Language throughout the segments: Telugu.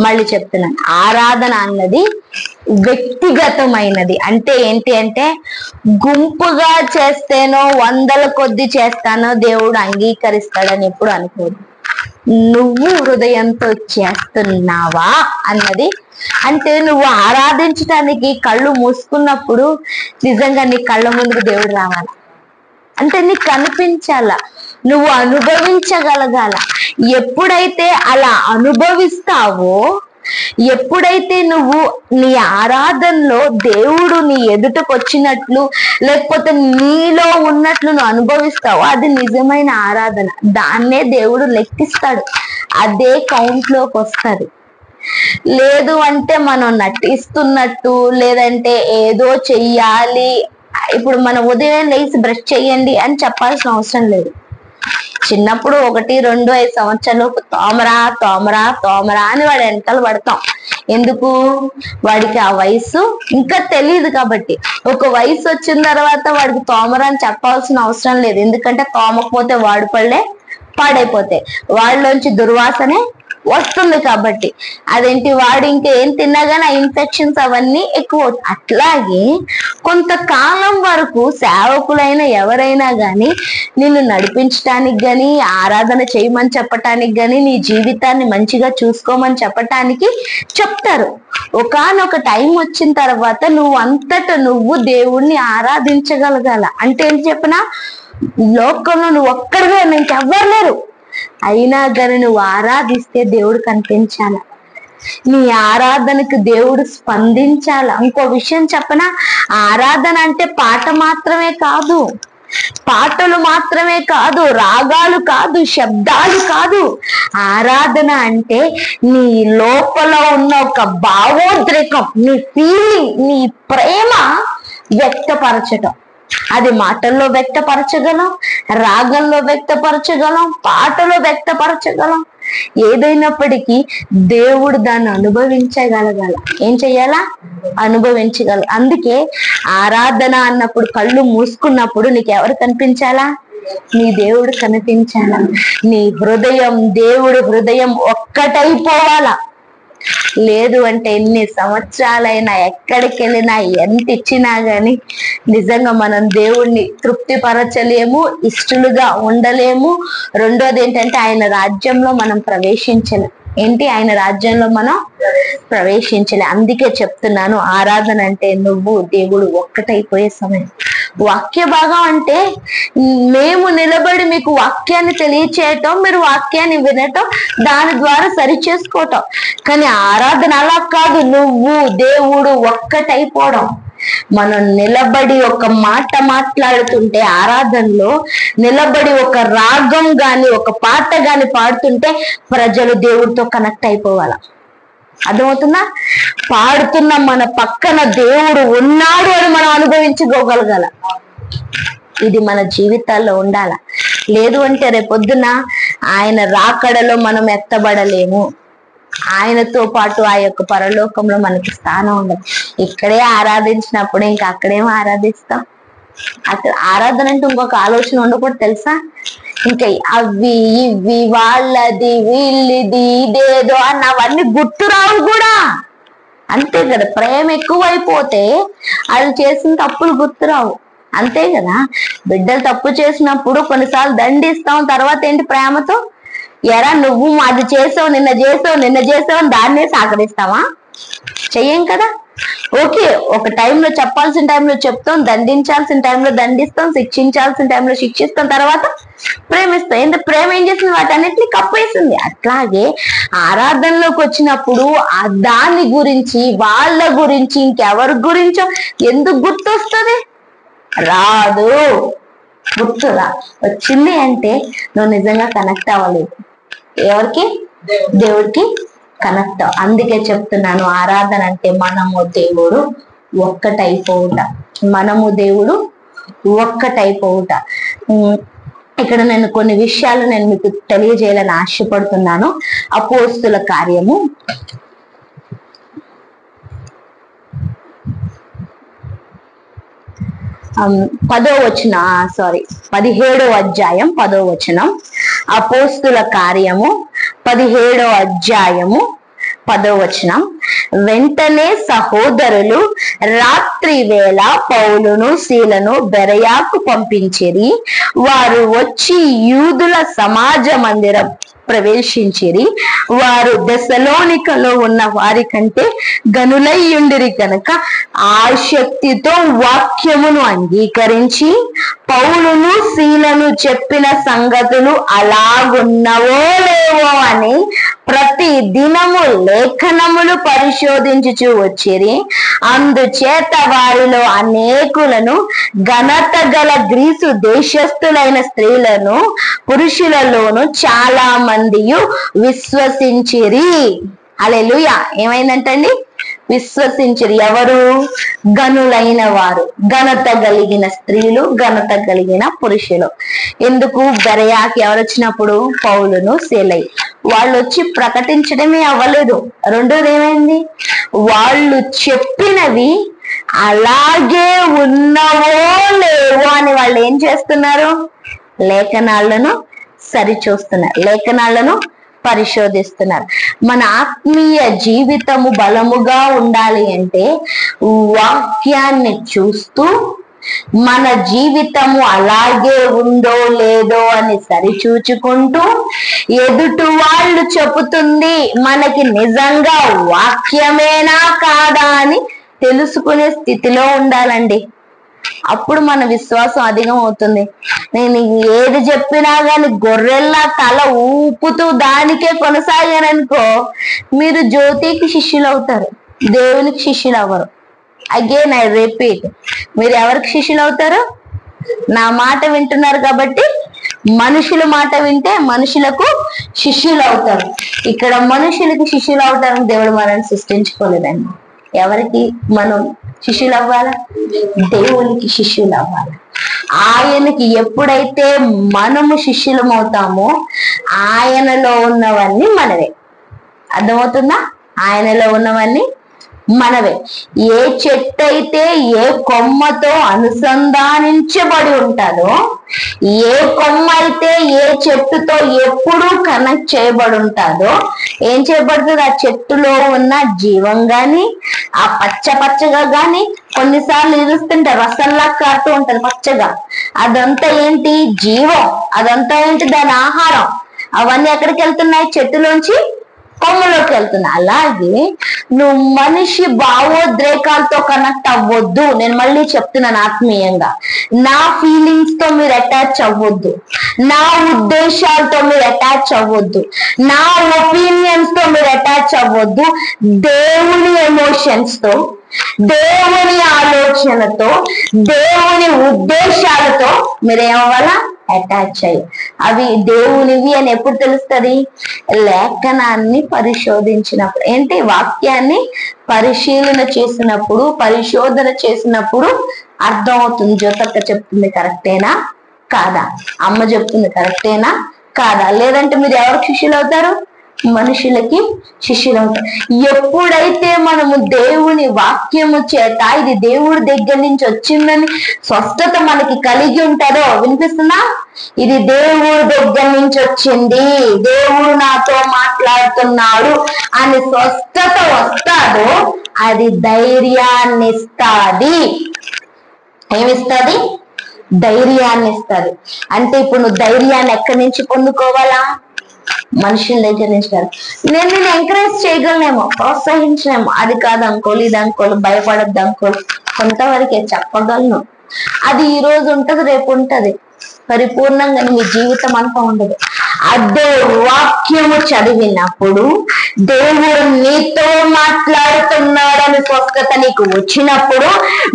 మళ్ళీ చెప్తున్నాను, ఆరాధన అన్నది వ్యక్తిగతమైనది. అంటే ఏంటి అంటే, గుంపుగా చేస్తేనో వందల కొద్ది చేస్తానో దేవుడు అంగీకరిస్తాడని ఎప్పుడు అనుకోదు. నువ్వు హృదయంతో చేస్తున్నావా అన్నది. అంటే నువ్వు ఆరాధించడానికి కళ్ళు మూసుకున్నప్పుడు నిజంగా నీ కళ్ళ ముందుకు దేవుడు రావాల, అంటే నీకు కనిపించాల, నువ్వు అనుభవించగలగాల. ఎప్పుడైతే అలా అనుభవిస్తావో, ఎప్పుడైతే నువ్వు నీ ఆరాధనలో దేవుడు నీ ఎదుటకు వచ్చినట్లు లేకపోతే నీలో ఉన్నట్లు నువ్వు అనుభవిస్తావో, అది నిజమైన ఆరాధన. దాన్నే దేవుడు లెక్కిస్తాడు, అదే కౌంట్ లోకి వస్తుంది. లేదు అంటే మనం నటిస్తున్నట్టు, లేదంటే ఏదో చెయ్యాలి, ఇప్పుడు మనం ఉదయం లేచి బ్రష్ చెయ్యండి అని చెప్పాల్సిన అవసరం లేదు. చిన్నప్పుడు 1, 2, 5 సంవత్సరాలు తోమరా తోమరా తోమరా అని వాడు వెనకాల పడతాం. ఎందుకు? వాడికి ఆ వయసు ఇంకా తెలియదు కాబట్టి. ఒక వయసు వచ్చిన తర్వాత వాడికి తోమరా అని చెప్పాల్సిన అవసరం లేదు, ఎందుకంటే తోమకపోతే వాడు పళ్ళే పాడైపోతాయి, వాళ్ళలోంచి దుర్వాసనే వస్తుంది కాబట్టి. అదేంటి, వాడు ఇంకా ఏం తిన్నా గానీ ఆ ఇన్ఫెక్షన్స్ అవన్నీ ఎక్కువ. అట్లాగే కొంతకాలం వరకు సేవకులైన ఎవరైనా గాని నిన్ను నడిపించటానికి గాని, ఆరాధన చేయమని చెప్పటానికి గాని, నీ జీవితాన్ని మంచిగా చూసుకోమని చెప్పటానికి చెప్తారు. ఒకానొక టైం వచ్చిన తర్వాత నువ్వు అంతట నువ్వు దేవుణ్ణి ఆరాధించగలగాల. అంటే ఏంటి చెప్పనా, లోకంలో నువ్వు ఒక్కడిగా, ఇంకెవ్వరు లేరు, అయినా కానీ నువ్వు ఆరాధిస్తే దేవుడు కనిపించాల, నీ ఆరాధనకు దేవుడు స్పందించాల. ఇంకో విషయం చెప్పనా, ఆరాధన అంటే పాట మాత్రమే కాదు, పాటలు మాత్రమే కాదు, రాగాలు కాదు, శబ్దాలు కాదు. ఆరాధన అంటే నీ లోపల ఉన్న ఒక భావోద్రేకం, నీ ఫీలింగ్, నీ ప్రేమ వ్యక్తపరచటం. అది మాటల్లో వ్యక్తపరచగలం, రాగంలో వ్యక్తపరచగలం, పాటలో వ్యక్తపరచగలం. ఏదైనప్పటికీ దేవుడు దాన్ని అనుభవించగలగాల. ఏం చెయ్యాలా? అనుభవించగల. అందుకే ఆరాధన అన్నప్పుడు కళ్ళు మూసుకున్నప్పుడు నీకు ఎవరు కనిపించాలా? నీ దేవుడు కనిపించాలా. నీ హృదయం దేవుడు హృదయం ఒక్కటైపోవాలా. లేదు అంటే ఎన్ని సంవత్సరాలైనా, ఎక్కడికి వెళ్ళినా, ఎంత ఇచ్చినా గాని నిజంగా మనం దేవుణ్ణి తృప్తిపరచలేము, ఇష్టలుగా ఉండలేము. రెండోది ఏంటంటే ఆయన రాజ్యంలో మనం ప్రవేశించలేం. ఏంటి? ఆయన రాజ్యంలో మనం ప్రవేశించలే. అందుకే చెప్తున్నాను, ఆరాధన అంటే నువ్వు దేవుడు ఒక్కటైపోయే సమయం. వాక్య భాగం అంటే మేము నిలబడి మీకు వాక్యాన్ని తెలియచేయటం, మీరు వాక్యాన్ని వినటం, దాని ద్వారా సరి చేసుకోవటం. కానీ ఆరాధన అలా కాదు, నువ్వు దేవుడు ఒక్కటైపోవడం. మనం నిలబడి ఒక మాట మాట్లాడుతుంటే, ఆరాధనలో నిలబడి ఒక రాగం గాని ఒక పాట గాని పాడుతుంటే ప్రజలు దేవుడితో కనెక్ట్ అయిపోవాల. అర్థమవుతుందా? పాడుతున్న మన పక్కన దేవుడు ఉన్నాడు అని మనం అనుభవించుకోగలగాల. ఇది మన జీవితాల్లో ఉండాల. లేదు అంటే రేపొద్దున ఆయన రాకడలో మనం ఎత్తబడలేము, ఆయనతో పాటు ఆ యొక్క పరలోకంలో మనకి స్థానం ఉండదు. ఇక్కడే ఆరాధించినప్పుడు ఇంకా అక్కడేమో ఆరాధిస్తాం. అక్కడ ఆరాధన అంటే ఇంకొక ఆలోచన ఉండకూడదు, తెలుసా? ఇంకా అవి ఇవి వాళ్ళది వీళ్ళది ఇదేదో అన్న అవన్నీ గుర్తురావు కూడా. అంతే కదా, ప్రేమ ఎక్కువైపోతే వాళ్ళు చేసిన తప్పులు గుర్తురావు. అంతే కదా, బిడ్డలు తప్పు చేసినప్పుడు కొన్నిసార్లు దండిస్తాం, తర్వాత ఏంటి ప్రేమతో ఎరా నువ్వు అది చేసావు, నిన్న చేసావు అని దాన్నే సహకరిస్తావా? చెయ్యం కదా. ఓకే, ఒక టైంలో చెప్పాల్సిన టైంలో చెప్తాం, దండించాల్సిన టైంలో దండిస్తాం, శిక్షించాల్సిన టైంలో శిక్షిస్తాం, తర్వాత ప్రేమిస్తాం. ఏంటి ప్రేమ ఏం చేసింది? వాటన్నిటిని కప్పేసింది. అట్లాగే ఆరాధనలోకి వచ్చినప్పుడు దాని గురించి, వాళ్ళ గురించి, ఇంకెవరి గురించో ఎందుకు గుర్తొస్తుంది? రాదు. గుర్తురా వచ్చింది అంటే నువ్వు నిజంగా కనెక్ట్ అవ్వలేదు. ఎవరికి? దేవుడికి కనెక్ట్. అందుకే చెప్తున్నాను, ఆరాధన అంటే మనము దేవుడు ఒక్కటైపోవుట, మనము దేవుడు ఒక్కటైపోవుట. ఇక్కడ నేను కొన్ని విషయాలు నేను మీకు తెలియజేయాలని ఆశపడుతున్నాను. అపోస్తుల కార్యము 17వ అధ్యాయం 10వ వచనం. అపోస్తుల కార్యము 17వ అధ్యాయము 10వ వచనం. వెంటనే సహోదరులు రాత్రి వేళ పౌలును సీలను బెరయాకు పంపించిరి. వారు వచ్చి యూదుల సమాజ మందిరం ప్రవేశించిరి. వారు దెసలోనికలో ఉన్న వారి కంటే గనులయ్యుండిరి కనుక ఆసక్తితో వాక్యమును అంగీకరించి పౌలును సీలను చెప్పిన సంగతులు అలాగున్నవో లేవో అని ప్రతి దినము లేఖనములు పరిశోధించుచు వచ్చిరి. అందుచేత వారిలో అనేకులను ఘనత గల గ్రీసు దేశస్థులైన స్త్రీలను పురుషులలోను చాలా మంది విశ్వసించిరి. హల్లెలూయా. ఏమైందంటండి? విశ్వసించిరి. ఎవరు? గనులైన వారు, ఘనత కలిగిన స్త్రీలు, ఘనత కలిగిన పురుషులు. ఎందుకు? బెరయాకి ఎవరు వచ్చినప్పుడు? పౌలును సీలై. వాళ్ళు వచ్చి ప్రకటించడమే అవ్వలేదు. రెండోది ఏమైంది? వాళ్ళు చెప్పినవి అలాగే ఉన్నవో లేవో అని వాళ్ళు ఏం చేస్తున్నారు? లేఖనాలను సరిచూస్తున్నారు, లేఖనాలను పరిశోధిస్తున్నారు. మన ఆత్మీయ జీవితము బలముగా ఉండాలి అంటే వాక్యాన్ని చూస్తూ మన జీవితము అలాగే ఉందో లేదో అని సరిచూచుకుంటూ ఎదుటి వాళ్ళు చెబుతుంది మనకి నిజంగా వాక్యమేనా కాదా అని తెలుసుకునే స్థితిలో ఉండాలండి. అప్పుడు మన విశ్వాసం అధికం అవుతుంది. నేను ఏది చెప్పినా గాని గొర్రెల్లా తల ఊపుతూ దానికే కొనసాగాననుకో, మీరు జ్యోతికి శిష్యులు అవుతారు, దేవునికి శిష్యులు అవ్వరు. అగైన్ ఐ రిపీట్, మీరు ఎవరికి శిష్యులు అవుతారు? నా మాట వింటున్నారు కాబట్టి మనుషుల మాట వింటే మనుషులకు శిష్యులు అవుతారు. ఇక్కడ మనుషులకి శిష్యులు అవుతారని దేవుడు మనల్ని సృష్టించుకోలేదండి. ఎవరికి మనం శిష్యులు అవ్వాలా? దేవునికి శిష్యులు అవ్వాలి. ఆయనకి ఎప్పుడైతే మనము శిష్యులం అవుతామో ఆయనలో ఉన్నవన్నీ మనవే. అర్థమవుతుందా? ఆయనలో ఉన్నవన్నీ మనవే. ఏ చెట్టు అయితే ఏ కొమ్మతో అనుసంధానించబడి ఉంటుందో, ఏ కొమ్మ అయితే ఏ చెట్టుతో ఎప్పుడూ కనెక్ట్ చేయబడి ఉంటుందో ఏం చేయబడుతుంది? ఆ చెట్టులో ఉన్న జీవం గాని, ఆ పచ్చగా గాని, కొన్నిసార్లు ఇరుస్తుంటే రసంలా కారుతూ ఉంటది పచ్చగా, అదంతా ఏంటి? జీవం. అదంతా ఏంటి? దాని ఆహారం. అవన్నీ ఎక్కడికి వెళ్తున్నాయి? చెట్టులోంచి కొమ్మలోకి వెళ్తున్నాయి. అలాగే నువ్వు మనిషి భావోద్రేకాలతో కనెక్ట్ అవ్వద్దు. నేను మళ్ళీ చెప్తున్నాను ఆత్మీయంగా, నా ఫీలింగ్స్ తో మీరు అటాచ్ అవ్వద్దు, నా ఉద్దేశాలతో మీరు అటాచ్ అవ్వద్దు, నా ఒపీనియన్స్ తో మీరు అటాచ్ అవ్వద్దు. దేవుని ఎమోషన్స్ తో, దేవుని ఆలోచనతో, దేవుని ఉద్దేశాలతో మీరేమవ్వాలా? అటాచ్ అయ్యి. అవి దేవునివి అని ఎప్పుడు తెలుస్తుంది? లేఖనాన్ని పరిశోధించినప్పుడు. ఏంటి? వాక్యాన్ని పరిశీలన చేసినప్పుడు, పరిశోధన చేసినప్పుడు అర్థం అవుతుంది. జ్యోతక్క చెప్తుంది కరెక్టేనా కాదా, అమ్మ చెప్తుంది కరెక్టేనా కాదా. లేదంటే మీరు ఎవరికి శిష్యులు అవుతారు? మనుషులకి శిష్యులు అవుతారు. ఎప్పుడైతే మనము దేవుని వాక్యము చేత ఇది దేవుడి దగ్గర నుంచి వచ్చిందని స్వస్థత మనకి కలిగి ఉంటుందో, వినిపిస్తుందా? ఇది దేవుడి దగ్గర నుంచి వచ్చింది, దేవుడు నాతో మాట్లాడుతున్నాడు అని స్వస్థత వస్తాదో అది ధైర్యాన్ని ఇస్తాది. ఏమిస్తుంది? ధైర్యాన్ని ఇస్తుంది. అంటే ఇప్పుడు నువ్వు ధైర్యాన్ని ఎక్కడి నుంచి పొందుకోవాలా? మనుషుల దగ్గర నుంచి కాదు. నేను ఎంకరేజ్ చేయగలనేమో, ప్రోత్సహించలేమో, అది కాదు అంకోలు, ఇది అంకోలు, భయపడద్దు అంకోలు, కొంతవరకే చెప్పగలను. అది ఈ రోజు ఉంటది, రేపు ఉంటది, పరిపూర్ణంగా మీ జీవితం అంతా ఉండదు. అదే వాక్యము చదివినప్పుడు దేవుడు నీతో మాట్లాడుతున్నాడని స్వస్థత నీకు వచ్చినప్పుడు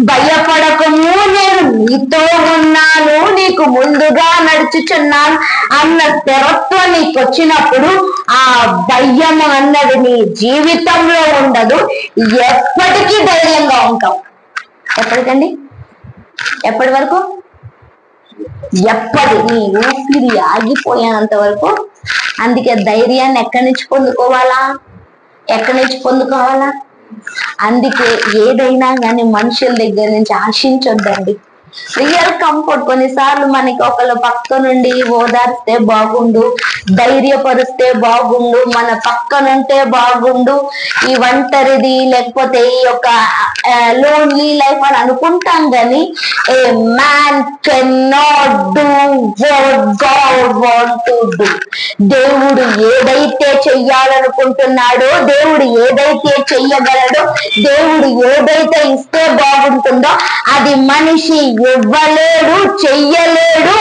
భయపడకము, నేను నీతో ఉన్నాను, నీకు ముందుగా నడుచుచున్నాను అన్న స్థిరత్వం నీకు వచ్చినప్పుడు ఆ భయం అన్నది నీ జీవితంలో ఉండదు. ఎప్పటికీ ధైర్యంగా ఉంటాం. ఎప్పటికండి? ఎప్పటి వరకు? ఎప్పటి నీ ఊపిరి ఆగిపోయేంత వరకు. అందుకే ధైర్యాన్ని ఎక్కడి నుంచి పొందుకోవాలా? ఎక్కడి నుంచి పొందుకోవాలా? అందుకే ఏదైనా కానీ మనుషుల దగ్గర నుంచి ఆశించొద్దండి. Real comfort. కొన్నిసార్లు మనకి ఒకళ్ళు పక్క నుండి ఓదార్స్తే బాగుండు, ధైర్యపరిస్తే బాగుండు, మన పక్కనుంటే బాగుండు, ఈ ఒంటరిది లేకపోతే ఈ యొక్క లోన్లీ లైఫ్ అని అనుకుంటాం కానీ ఏ man can not do what God want to do. దేవుడు ఏదైతే చెయ్యాలనుకుంటున్నాడో, దేవుడు ఏదైతే చెయ్యగలడో, దేవుడు ఏదైతే ఇస్తే బాగుంటుందో అది మనిషి ఇవ్వలేడు, చెయ్యలేడు.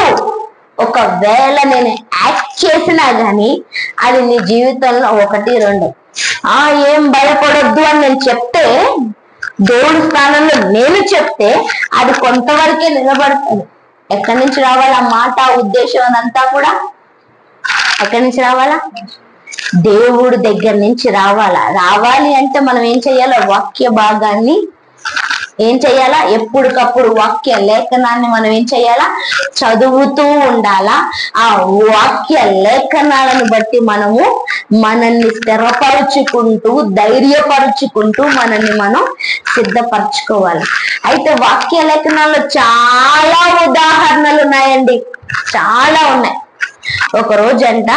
ఒకవేళ నేను యాక్ట్ చేసినా గాని అది నీ జీవితంలో 1, 2 ఏం భయపడొద్దు అని నేను చెప్తే, దేవుడి స్థానంలో నేను చెప్తే అది కొంతవరకే నిలబడుతుంది. ఎక్కడి నుంచి రావాలా మాట, ఉద్దేశం అదంతా కూడా ఎక్కడి నుంచి రావాలా? దేవుడి దగ్గర నుంచి రావాలా. రావాలి అంటే మనం ఏం చెయ్యాలో, వాక్య భాగాన్ని ఏం చెయ్యాలా, ఎప్పటికప్పుడు వాక్య లేఖనాన్ని మనం ఏం చెయ్యాలా, చదువుతూ ఉండాలా. ఆ వాక్య లేఖనాలను బట్టి మనము మనల్ని స్థిరపరుచుకుంటూ, ధైర్యపరుచుకుంటూ మనల్ని మనం సిద్ధపరచుకోవాలి. అయితే వాక్య లేఖనాల్లో చాలా ఉదాహరణలు ఉన్నాయండి, చాలా ఉన్నాయి. ఒక రోజంట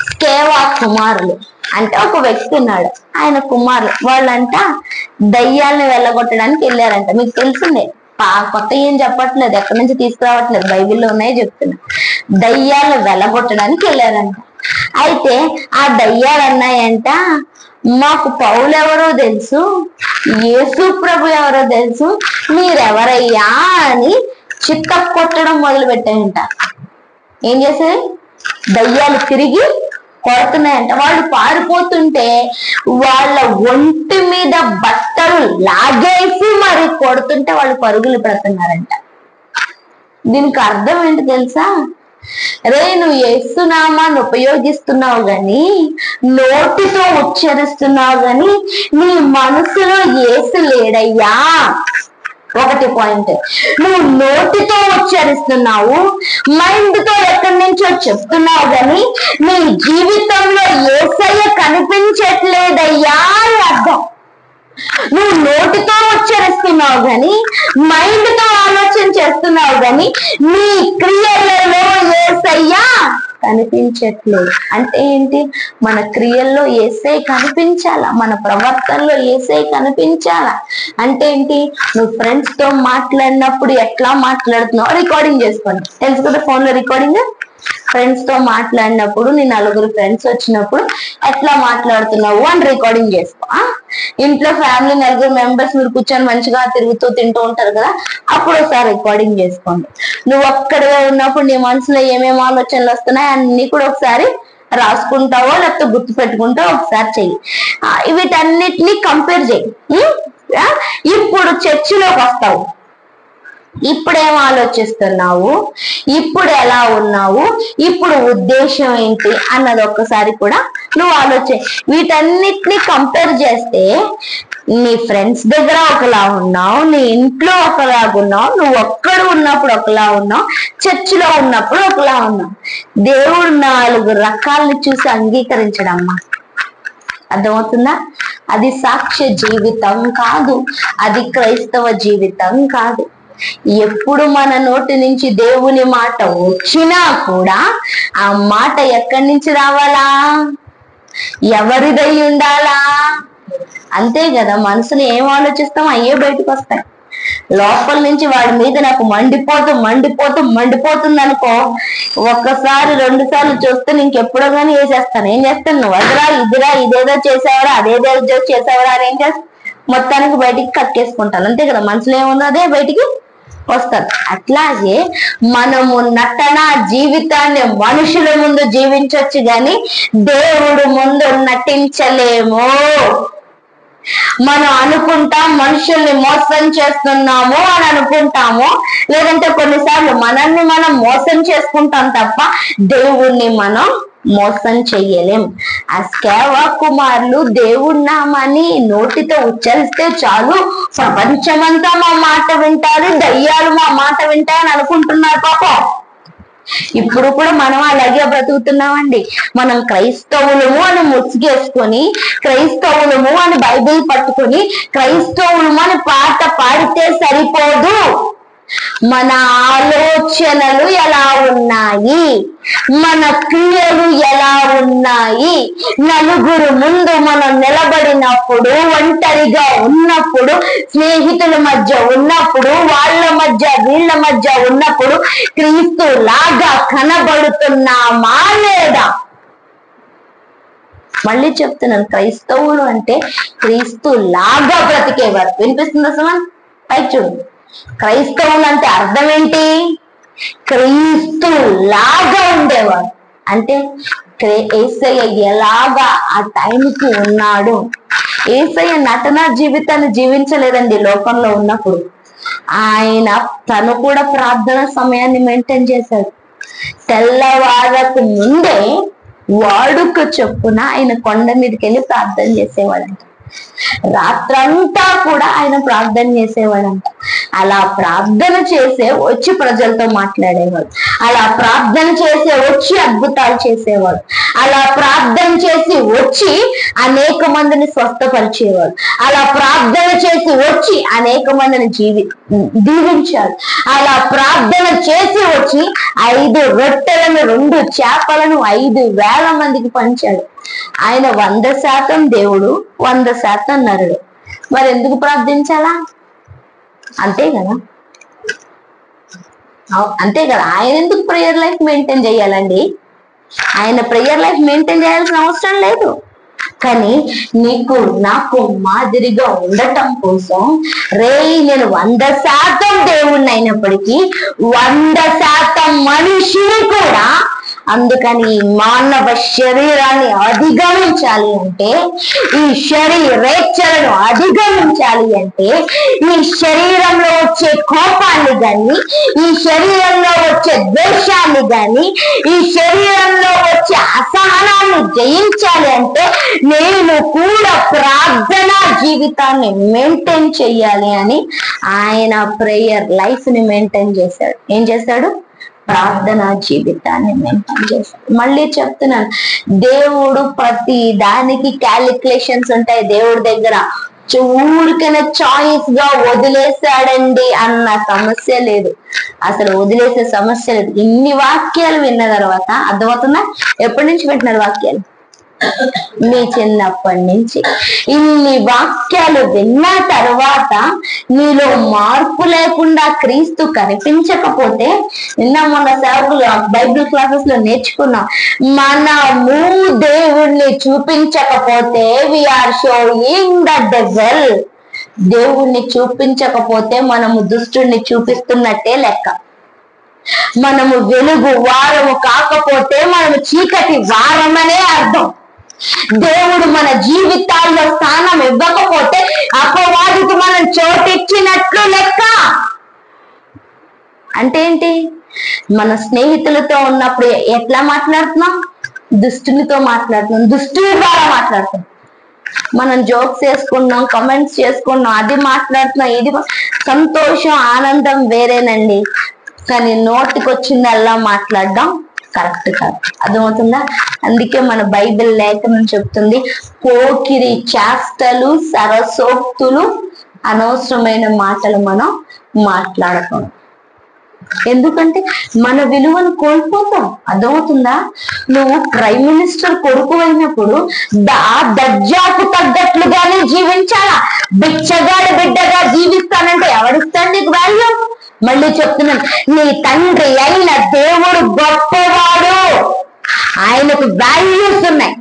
స్కేవా కుమారులు అంటే ఒక వ్యక్తి ఉన్నాడు, ఆయన కుమారులు వాళ్ళంట దయ్యాలను వెళ్ళగొట్టడానికి వెళ్ళారంట. మీకు తెలిసిందే, కొత్త ఏం చెప్పట్లేదు, ఎక్కడి నుంచి తీసుకురావట్లేదు, బైబిల్లో ఉన్నాయే చెప్తున్నా. దయ్యాలను వెళ్ళగొట్టడానికి వెళ్ళారంట. అయితే ఆ దయ్యాలు అన్నాయంట, మాకు పౌలు ఎవరో తెలుసు, యేసు ప్రభు ఎవరో తెలుసు, మీరెవరయ్యా అని చిత్త కొట్టడం మొదలు పెట్టాయంట. ఏం చేసేది, దయ్యాలు తిరిగి కొడుతున్నాయంట. వాళ్ళు పారిపోతుంటే వాళ్ళ ఒంటి మీద బట్టలు లాగేసి మరి కొడుతుంటే వాళ్ళు పరుగులు పెడుతున్నారంట. దీనికి అర్థం ఏంటి తెలుసా? రే, నువ్వు యేసునామాన్ని ఉపయోగిస్తున్నావు గాని, నోటితో ఉచ్చరిస్తున్నావు గాని నీ మనసులో యేసు లేడయ్యా. ఒకటి పాయింట్, నువ్వు నోటితో ఉచ్చరిస్తున్నావు, మైండ్ తో ఎక్కడి నుంచో చెప్తున్నావు గాని నీ జీవితంలో యేసయ్య కనిపించట్లేదయ్యా అని అర్థం. నువ్వు నోటితో ఉచ్చరిస్తున్నావు గాని, మైండ్ తో ఆలోచన చేస్తున్నావు గాని నీ క్రియలలో యేసయ్య కనిపించట్లేదు. అంటే ఏంటి? మన క్రియల్లో యేసయ్య కనిపించాలా, మన ప్రవర్తనలో యేసయ్య కనిపించాలా. అంటే ఏంటి? నువ్వు ఫ్రెండ్స్ తో మాట్లాడినప్పుడు ఎట్లా మాట్లాడుతున్నావు రికార్డింగ్ చేసుకోండి, తెలుసు కదా ఫోన్ లో రికార్డింగ్. ఫ్రెండ్స్ తో మాట్లాడినప్పుడు, నీ 4 ఫ్రెండ్స్ వచ్చినప్పుడు ఎట్లా మాట్లాడుతున్నావు అని రికార్డింగ్ చేసుకో. ఇంట్లో ఫ్యామిలీ 4 మెంబర్స్ మీరు కూర్చొని మంచిగా తిరుగుతూ తింటూ ఉంటారు కదా, అప్పుడు ఒకసారి రికార్డింగ్ చేసుకోండి. నువ్వు ఒక్కడిగా ఉన్నప్పుడు నీ మనసులో ఏమేమి ఆలోచనలు వస్తున్నాయి అన్ని కూడా ఒకసారి రాసుకుంటావో లేకపోతే గుర్తు పెట్టుకుంటావో ఒకసారి చెయ్యి. వీటన్నిటిని కంపేర్ చెయ్యి. ఇప్పుడు చర్చిలోకి వస్తావు, ఇప్పుడేం ఆలోచిస్తున్నావు, ఇప్పుడు ఎలా ఉన్నావు, ఇప్పుడు ఉద్దేశం ఏంటి అన్నది ఒక్కసారి కూడా నువ్వు ఆలోచన. వీటన్నిటిని కంపేర్ చేస్తే నీ ఫ్రెండ్స్ దగ్గర ఒకలా ఉన్నావు, నీ ఇంట్లో ఒకలాగున్నావు, నువ్వు ఒక్కడు ఉన్నప్పుడు ఒకలా ఉన్నావు, చర్చిలో ఉన్నప్పుడు ఒకలా ఉన్నావు. దేవుడు 4 రకాలని చూసి అంగీకరించడమ్మా. అర్థమవుతుందా? అది సాక్ష్య జీవితం కాదు, అది క్రైస్తవ జీవితం కాదు. ఎప్పుడు మన నోటి నుంచి దేవుని మాట వచ్చినా కూడా ఆ మాట ఎక్కడి నుంచి రావాలా, ఎవరిదై ఉండాలా. అంతే కదా, మనసుని ఏం ఆలోచిస్తాం అయ్యే బయటకు వస్తాయి. లోపల నుంచి వాడి మీద నాకు మండిపోతుంది అనుకో, ఒక్కసారి 2 సార్లు చూస్తే ఇంకెప్పుడో కానీ వేసేస్తాను. ఏం చేస్తాను, నువ్వు అదిరా ఇదిరా ఇదేదో చేసావరా అదేదో చేసావరా అని ఏం చేస్తా, మొత్తానికి బయటికి కక్కేసుకుంటాను. అంతే కదా, మనసులో ఏముందో అదే బయటికి వస్తారు. అట్లాగే మనము నటన జీవితాన్ని మనుషుల ముందు జీవించవచ్చు గాని దేవుడు ముందు నటించలేము. మనం అనుకుంటాం మనుషుల్ని మోసం చేస్తున్నాము అని అనుకుంటాము, లేదంటే కొన్నిసార్లు మనల్ని మనం మోసం చేసుకుంటాం తప్ప దేవుణ్ణి మనం మోసం చెయ్యలేం. ఆ స్కేవా కుమారులు దేవుడి నామాన్ని నోటితో ఉచ్చరిస్తే చాలు, ప్రపంచమంతా మా మాట వింటారు, దయ్యాలు మా మాట వింటాయని అనుకుంటున్నారు పాపం. ఇప్పుడు కూడా మనం అలాగే బ్రతుకుతున్నామండి. మనం క్రైస్తవులము అని ముసుగేసుకొని, క్రైస్తవులము అని బైబిల్ పట్టుకొని, క్రైస్తవులము అని పాట పాడితే సరిపోదు. మన ఆలోచనలు ఎలా ఉన్నాయి, మన క్రియలు ఎలా ఉన్నాయి, నలుగురు ముందు మనం నిలబడినప్పుడు, ఒంటరిగా ఉన్నప్పుడు, స్నేహితుల మధ్య ఉన్నప్పుడు, వాళ్ళ మధ్య వీళ్ళ మధ్య ఉన్నప్పుడు క్రీస్తు లాగా కనబడుతున్నామా లేదా? మళ్ళీ చెప్తున్నాను, క్రైస్తవులు అంటే క్రీస్తు లాగా బ్రతికేవారు. వినిపిస్తుంది అసలు? పైకి చూడండి. క్రైస్తవులు అంటే అర్థం ఏంటి? క్రీస్తు లాగా ఉండేవారు. అంటే యేసయ్య ఎలాగా ఆ టైంకి ఉన్నాడు. యేసయ్య నటన జీవితాన్ని జీవించలేదండి లోకంలో ఉన్నప్పుడు. ఆయన తను కూడా ప్రార్థన సమయాన్ని మెయింటైన్ చేశాడు. తెల్లవారకు ముందే వాడుక చొప్పున ఆయన కొండ మీదకి వెళ్ళి ప్రార్థన చేసేవాడంట. రాత్రంతా కూడా ఆయన ప్రార్థన చేసేవాడంట. అలా ప్రార్థన చేసే వచ్చి ప్రజలతో మాట్లాడేవాడు. అలా ప్రార్థన చేసే వచ్చి అద్భుతాలు చేసేవాడు. అలా ప్రార్థన చేసి వచ్చి అనేక మందిని స్వస్థపరిచేవాడు. అలా ప్రార్థన చేసి వచ్చి అనేక మందిని దీవించాడు. అలా ప్రార్థన చేసి వచ్చి 5 రొట్టెలను 2 చేపలను 5,000 మందికి పంచాడు. ఆయన 100% దేవుడు, 100% నరుడు. మరి ఎందుకు ప్రార్థించాలా? అంతే కదా, అంతే కదా. ఆయన ఎందుకు ప్రేయర్ లైఫ్ మెయింటైన్ చేయాలండి? ఆయన ప్రేయర్ లైఫ్ మెయింటైన్ చేయాల్సిన అవసరం లేదు. కానీ నీకు నాకు మాదిరిగా ఉండటం కోసం నేను 100% దేవుణ్ణి అయినప్పటికీ 100% మనిషిని కూడా. అందుకని మానవ శరీరాన్ని అధిగమించాలి అంటే, ఈ శరీరేచ్ఛలను అధిగమించాలి అంటే, ఈ శరీరంలో వచ్చే కోపాన్ని గాని, ఈ శరీరంలో వచ్చే ద్వేషాన్ని గాని, ఈ శరీరంలో వచ్చే అసహనాన్ని జయించాలి అంటే నేను కూడా ప్రార్థనా జీవితాన్ని మెయింటైన్ చెయ్యాలి అని ఆయన ప్రేయర్ లైఫ్ ని మెయింటైన్ చేశాడు. ఏం చేశాడు? ప్రార్థనా జీవితాన్ని మెయింటైన్ చేశాడు. మళ్ళీ చెప్తున్నాను, దేవుడు ప్రతి దానికి క్యాలిక్యులేషన్స్ ఉంటాయి దేవుడి దగ్గర. ఊరికైనా చాయిస్ గా వదిలేశాడండి అన్న సమస్య లేదు. అసలు వదిలేసే సమస్య లేదు. ఇన్ని వాక్యాలు విన్న తర్వాత అర్థమవుతుందా? ఎప్పటి నుంచి వింటున్నారు వాక్యాలు? మీ చిన్నప్పటి నుంచి. ఇన్ని వాక్యాలు విన్న తర్వాత నీలో మార్పు లేకుండా క్రీస్తు కనిపించకపోతే, నిన్న మొన్న సేవకులు బైబిల్ క్లాసెస్ లో నేర్చుకున్నాం, మనము దేవుణ్ణి చూపించకపోతే వీఆర్ షోయింగ్ ద డెవిల్. దేవుణ్ణి చూపించకపోతే మనము దుష్టుణ్ణి చూపిస్తున్నట్టే లెక్క. మనము వెలుగు వారము కాకపోతే మనము చీకటి వారమనే అర్థం. దేవుడు మన జీవితాల్లో స్థానం ఇవ్వకపోతే అపవాదికి మనం చోటిచ్చినట్లు లెక్క. అంటే ఏంటి? మన స్నేహితులతో ఉన్నప్పుడు ఎట్లా మాట్లాడుతున్నాం? దుష్టునితో మాట్లాడుతున్నాం, దుష్టుని ద్వారా మాట్లాడుతున్నాం. మనం జోక్స్ చేసుకున్నాం, కమెంట్స్ చేసుకున్నాం, అది మాట్లాడుతున్నాం, ఇది సంతోషం ఆనందం వేరేనండి. కానీ నోటికి వచ్చిందల్లా మాట్లాడడం కరెక్ట్ కాదు. అర్థమవుతుందా? అందుకే మన బైబిల్ లేఖనం చెప్తుంది, పోకిరి చేష్టలు సరసోక్తులు అనవసరమైన మాటలు మనం మాట్లాడకూడదు. ఎందుకంటే మన విలువను కోల్పోతాం. అర్థమవుతుందా? నువ్వు ప్రైమ్ మినిస్టర్ కొడుకు అయినప్పుడు దర్జాకు తగ్గట్లుగానే జీవించాలా. బిచ్చగాడి బిడ్డగా జీవిస్తానంటే ఎవరిస్తాడు నీకు వాల్యూ? మళ్ళీ చెప్తున్నాను, నీ తండ్రి అయిన దేవుడు గొప్పవాడు. ఆయనకు వాల్యూస్ ఉన్నాయి,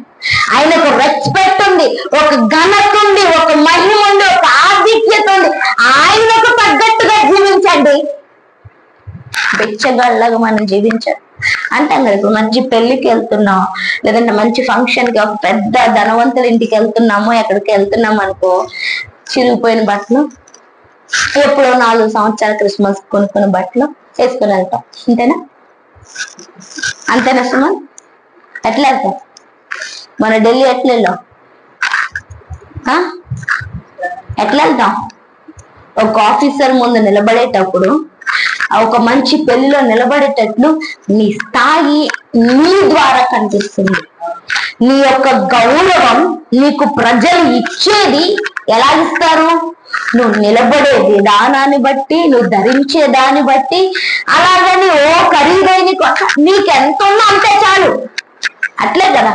ఆయనకు రెస్పెక్ట్ ఉంది, ఒక ఘనత ఉంది, ఒక మహిమ ఉంది, ఒక ఆధిక్యత ఉంది. ఆయనకు తగ్గట్టుగా జీవించండి. బిచ్చగాళ్ళగా మనం జీవించాలి. అంటాం కదా, ఇప్పుడు మంచి పెళ్లికి వెళ్తున్నాం, లేదంటే మంచి ఫంక్షన్ కి ఒక పెద్ద ధనవంతుల ఇంటికి వెళ్తున్నాము, ఎక్కడికి వెళ్తున్నాం అనుకో, చిరిగిపోయిన బట్టలు, ఎప్పుడో 4 సంవత్సరాలు క్రిస్మస్ కొనుక్కున్న బట్టలు వేసుకుని వెళ్తాం. అంతేనా? అంతేనా సుమన్? ఎట్లా వెళ్తాం? మన ఢిల్లీ ఎట్లా వెళ్ళాం? ఎట్లా వెళ్తాం? ఒక ఆఫీసర్ ముందు నిలబడేటప్పుడు, ఒక మంచి పెళ్లిలో నిలబడేటట్లు నీ స్థాయి నీ ద్వారా కనిపిస్తుంది. నీ యొక్క గౌరవం నీకు ప్రజలు ఇచ్చేది ఎలా ఇస్తారు? నువ్వు నిలబడే విధానాన్ని బట్టి, నువ్వు ధరించే దాన్ని బట్టి. అలాగని ఓ ఖరీదైన నీకెంత ఉందో అంతే చాలు, అట్లే కదా.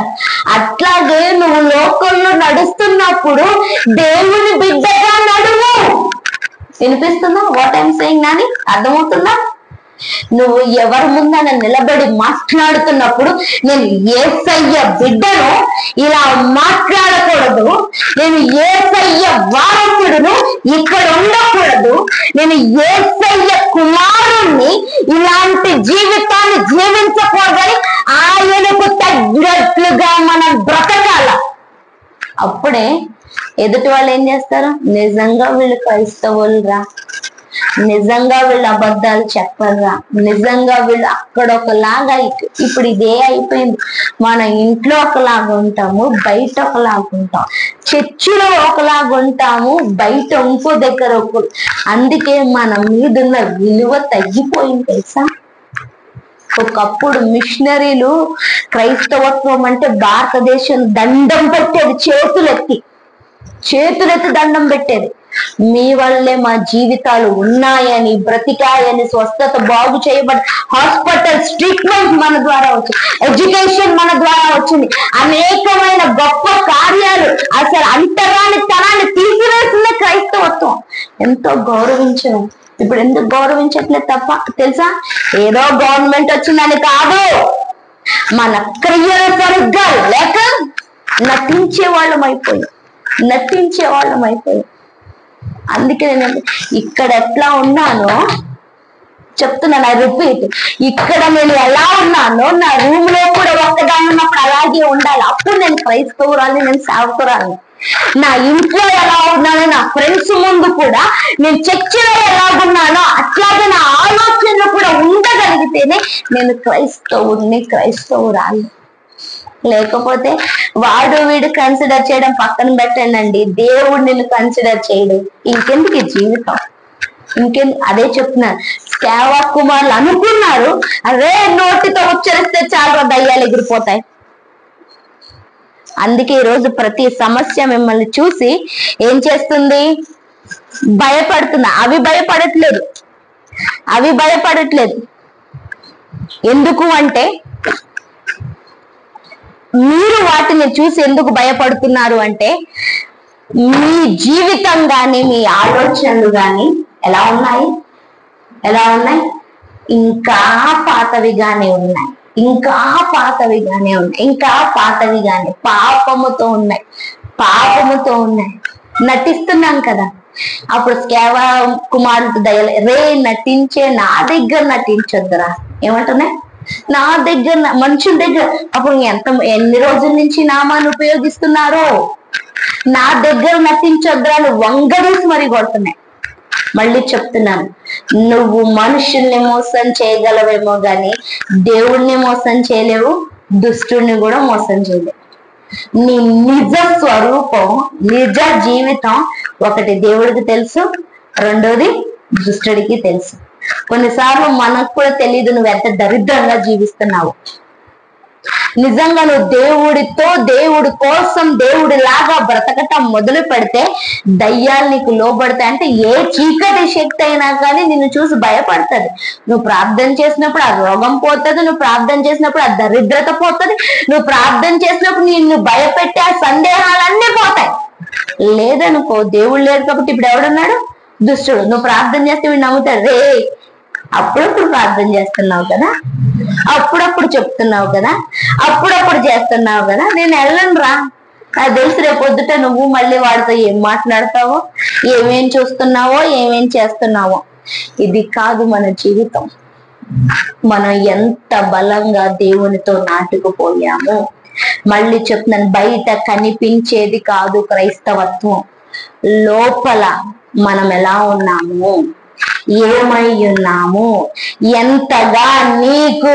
అట్లాగే నువ్వు లోకంలో నడుస్తున్నప్పుడు దేవుని బిడ్డగా నడువు. వినిపిస్తుందా వాట్ ఐఎమ్ సేయింగ్? నాని అర్థమవుతుందా? నువ్వు ఎవరి ముందన నిలబడి మాట్లాడుతున్నప్పుడు నేను యేసయ్య బిడ్డను ఇలా మాట్లాడకూడదు, నేను యేసయ్య వారసుడును ఇక్కడ ఉండకూడదు, నేను యేసయ్య కుమారుణ్ణి ఇలాంటి జీవితాన్ని జీవించకూడదని ఆయనకు తగ్గట్లుగా మనం బ్రతకాల. అప్పుడే ఎదుటి వాళ్ళు ఏం చేస్తారు? నిజంగా వీళ్ళు క్రైస్తవులురా, నిజంగా వీళ్ళు అబద్ధాలు చెప్పరురా, నిజంగా వీళ్ళు అక్కడ ఒకలాగా. ఇప్పుడు ఇదే అయిపోయింది. మన ఇంట్లో ఒకలాగా ఉంటాము, బయట ఒకలాగా ఉంటాం, చర్చిలో ఒకలాగా ఉంటాము, బయట ఇంకో దగ్గర ఒకరు. అందుకే మన మీదున్న విలువ తగ్గిపోయింది తెలుసా. ఒకప్పుడు మిషనరీలు క్రైస్తవత్వం అంటే భారతదేశం దండం పెట్టేది, చేతులెత్తి దండం పెట్టేది. మీ వల్లే మా జీవితాలు ఉన్నాయని, బ్రతికాయని, స్వస్థత బాగు చేయబడి, హాస్పిటల్స్ ట్రీట్మెంట్ మన ద్వారా వచ్చింది, ఎడ్యుకేషన్ మన ద్వారా వచ్చింది, అనేకమైన గొప్ప కార్యాలు. అసలు అంతరాని తనాన్ని తీసివేసిందే క్రైస్తవత్వం. ఎంతో గౌరవించాం. ఇప్పుడు ఎందుకు గౌరవించట్లేదు తప్ప తెలుసా? ఏదో గవర్నమెంట్ వచ్చిందని కాదు, మన క్రియలు సరిగ్గా లేక నటించే వాళ్ళం అయిపోయి. అందుకే నేను ఇక్కడ ఎట్లా ఉన్నానో చెప్తున్నాను, ఐ రిపీట్. ఇక్కడ నేను ఎలా ఉన్నానో నా రూమ్ లో కూడా ఒక్కదాన్ని ఉన్నప్పుడు అలాగే ఉండాలి. అప్పుడు నేను క్రైస్తవురాలని, నేను సేవకురాలని. నా ఇంట్లో ఎలా ఉన్నానో, నా ఫ్రెండ్స్ ముందు కూడా నేను చర్చిలో ఎలా ఉన్నానో అట్లాగే నా ఆలోచనలు కూడా ఉండగలిగితేనే నేను క్రైస్తవురాలి. లేకపోతే వాడు వీడు కన్సిడర్ చేయడం పక్కన పెట్టండి, దేవుడు నిన్ను కన్సిడర్ చేయడు. ఇంకెందుకు ఈ జీవితం? అదే చెప్తున్నాను. సేవా కుమారులు అనుకున్నారు, అదే నోటితో ఉచ్చరిస్తే చాలు దయ్యాలు ఎగిరిపోతాయి. అందుకే ఈరోజు ప్రతి సమస్య మిమ్మల్ని చూసి ఏం చేస్తుంది? భయపడుతున్నా. అవి భయపడట్లేదు. ఎందుకు అంటే మీరు వాటిని చూసి ఎందుకు భయపడుతున్నారు అంటే, మీ జీవితం గాని, మీ ఆలోచనలు గాని ఎలా ఉన్నాయి? ఇంకా పాతవిగానే ఉన్నాయి. పాపముతో ఉన్నాయి. నటిస్తున్నాం కదా. అప్పుడు సేవా కుమారుడు దయలే, రే నటించే నా దగ్గర నటించొద్దురా. ఏమంటున్నాయి? నా దగ్గర, మనుషుల దగ్గర. అప్పుడు ఎన్ని రోజుల నుంచి నామాన్ని ఉపయోగిస్తున్నారో, నా దగ్గర నటించొద్దురాలు వంగదీసి మరి కొడుతున్నాయి. మళ్ళీ చెప్తున్నాను, నువ్వు మనుషుల్ని మోసం చేయగలవేమో గాని దేవుణ్ణి మోసం చేయలేవు, దుష్టుణ్ణి కూడా మోసం చేయలేవు. నీ నిజ స్వరూపం, నిజ జీవితం ఒకటి దేవుడికి తెలుసు, రెండోది దుష్టుడికి తెలుసు. కొన్నిసార్లు మనకు కూడా తెలియదు నువ్వు ఎంత దరిద్రంగా జీవిస్తున్నావు. నిజంగా నువ్వు దేవుడితో, దేవుడి కోసం, దేవుడి లాగా బ్రతకటం మొదలు పెడితే దయ్యాలు నీకు లోబడతాయి. అంటే ఏ చీకటి శక్తి అయినా కానీ నిన్ను చూసి భయపడుతుంది. నువ్వు ప్రార్థన చేసినప్పుడు ఆ రోగం పోతుంది, నువ్వు ప్రార్థన చేసినప్పుడు ఆ దరిద్రత పోతుంది, నువ్వు ప్రార్థన చేసినప్పుడు నిన్ను భయపెట్టి ఆ సందేహాలన్నీ పోతాయి. లేదనుకో, దేవుడు లేడు కాబట్టి ఇప్పుడు ఎవడున్నాడు? దుష్టుడు. నువ్వు ప్రార్థన చేస్తే వీడు నమ్ముతాడు, రే అప్పుడప్పుడు ప్రార్థన చేస్తున్నావు కదా, అప్పుడప్పుడు చెప్తున్నావు కదా, అప్పుడప్పుడు చేస్తున్నావు కదా, నేను వెళ్ళను రా. నాకు తెలుసు రేపు పొద్దుట నువ్వు మళ్ళీ వాడితో ఏం మాట్లాడతావో, ఏమేం చూస్తున్నావో, ఏమేం చేస్తున్నావో. ఇది కాదు మన జీవితం. మనం ఎంత బలంగా దేవునితో నాటుకుపోయాము. మళ్ళీ చెప్తున్నాను, బయట కనిపించేది కాదు క్రైస్తవత్వం. లోపల మనం ఎలా ఉన్నాము, ఏమై ఉన్నాము, ఎంతగా నీకు